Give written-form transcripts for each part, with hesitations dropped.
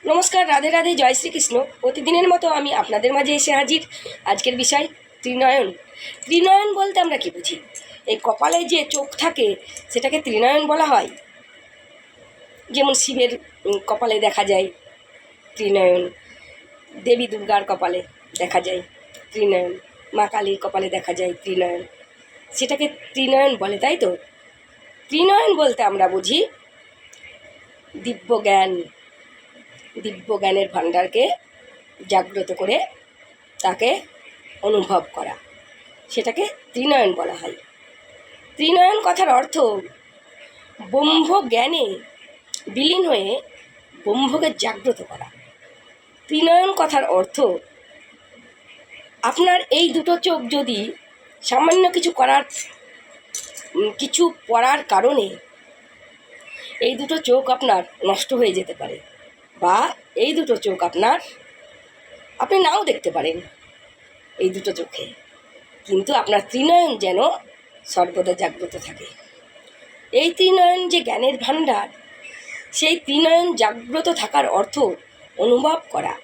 নমস্কার, রাধে রাধে, জয় শ্রীকৃষ্ণ। প্রতিদিনের মতো আমি আপনাদের মাঝে এসে হাজির। আজকের বিষয় ত্রিনয়ন। ত্রিনয়ন বলতে আমরা কি বুঝি? এই কপালে যে চোখ থাকে সেটাকে ত্রিনয়ন বলা হয়। যেমন শিবের কপালে দেখা যায় ত্রিনয়ন, দেবী দুর্গার কপালে দেখা যায় ত্রিনয়ন, মা কালীর কপালে দেখা যায় ত্রিনয়ন। সেটাকে ত্রিনয়ন বলে, তাই তো? ত্রিনয়ন বলতে আমরা বুঝি দিব্য জ্ঞান, দিব্য জ্ঞানের ভাণ্ডারকে জাগ্রত করে তাকে অনুভব করা, সেটাকে ত্রিনয়ন বলা হয়। ত্রিনয়ন কথার অর্থ ব্রহ্ম জ্ঞানে বিলীন হয়ে ব্রহ্মকে জাগ্রত করা। ত্রিনয়ন কথার অর্থ আপনার এই দুটো চোখ যদি সামান্য কিছু পড়ার কারণে এই দুটো চোখ আপনার নষ্ট হয়ে যেতে পারে, বা এই দুটো চোখ আপনি নাও দেখতে পারেন এই দুটো চোখে, কিন্তু আপনার ত্রিনয়ন যেন সর্বদা জাগ্রত থাকে। এই ত্রিনয়ন যে জ্ঞানের ভাণ্ডার, সেই ত্রিনয়ন জাগ্রত থাকার অর্থ অনুভব করা,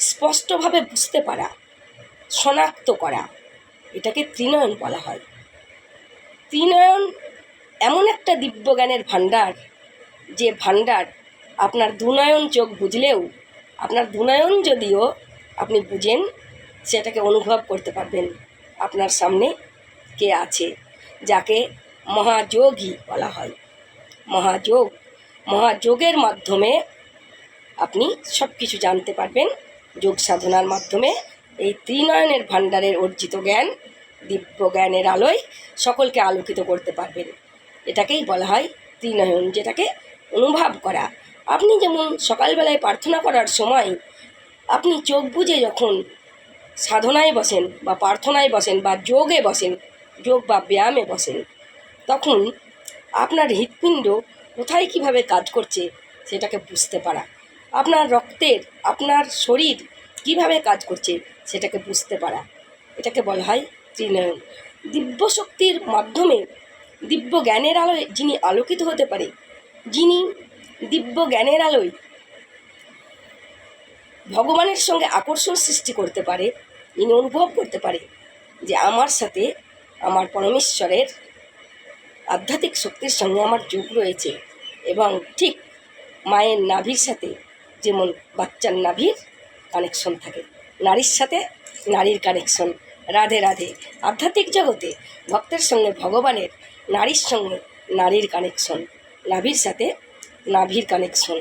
স্পষ্টভাবে বুঝতে পারা, শনাক্ত করা, এটাকে ত্রিনয়ন বলা হয়। ত্রিনয়ন এমন একটা দিব্য জ্ঞানের ভাণ্ডার, যে ভাণ্ডার আপনার দুনয়ন চোখ বুঝলেও, আপনার দুনয়ন যদিও আপনি বুঝেন, সেটাকে অনুভব করতে পারবেন আপনার সামনে কে আছে, যাকে মহাযোগী বলা হয়। মহাযোগের মাধ্যমে আপনি সব কিছু জানতে পারবেন। যোগ সাধনার মাধ্যমে এই ত্রিনয়নের ভাণ্ডারের অর্জিত জ্ঞান, দিব্য জ্ঞানের আলোয় সকলকে আলোকিত করতে পারবেন। এটাকেই বলা হয় ত্রিনয়ন, যেটাকে অনুভব করা। আপনি যেমন সকালবেলায় প্রার্থনা করার সময় আপনি চোখ বুজে যখন সাধনায় বসেন বা প্রার্থনায় বসেন বা যোগে বসেন, যোগ বা ব্যায়ামে বসেন, তখন আপনার হৃৎপিণ্ড কোথায় কীভাবে কাজ করছে সেটাকে বুঝতে পারা, আপনার আপনার শরীর কিভাবে কাজ করছে সেটাকে বুঝতে পারা, এটাকে বলা হয় ত্রিনয়ন। দিব্য শক্তির মাধ্যমে দিব্য জ্ঞানের আলোয় যিনি আলোকিত হতে পারে, যিনি দিব্য জ্ঞানের আলোয় ভগবানের সঙ্গে আকর্ষণ সৃষ্টি করতে পারে, যিনি অনুভব করতে পারে যে আমার সাথে আমার পরমেশ্বরের আধ্যাত্মিক শক্তির সঙ্গে আমার যোগ রয়েছে, এবং ঠিক মায়ের নাভির সাথে যেমন বাচ্চার নাভির কানেকশন থাকে, নারীর সাথে নারীর কানেকশন। রাধে রাধে। আধ্যাত্মিক জগতে ভক্তের সঙ্গে ভগবানের, নারীর সঙ্গে নারীর কানেকশন, নাভির সাথে নাভির কানেকশন।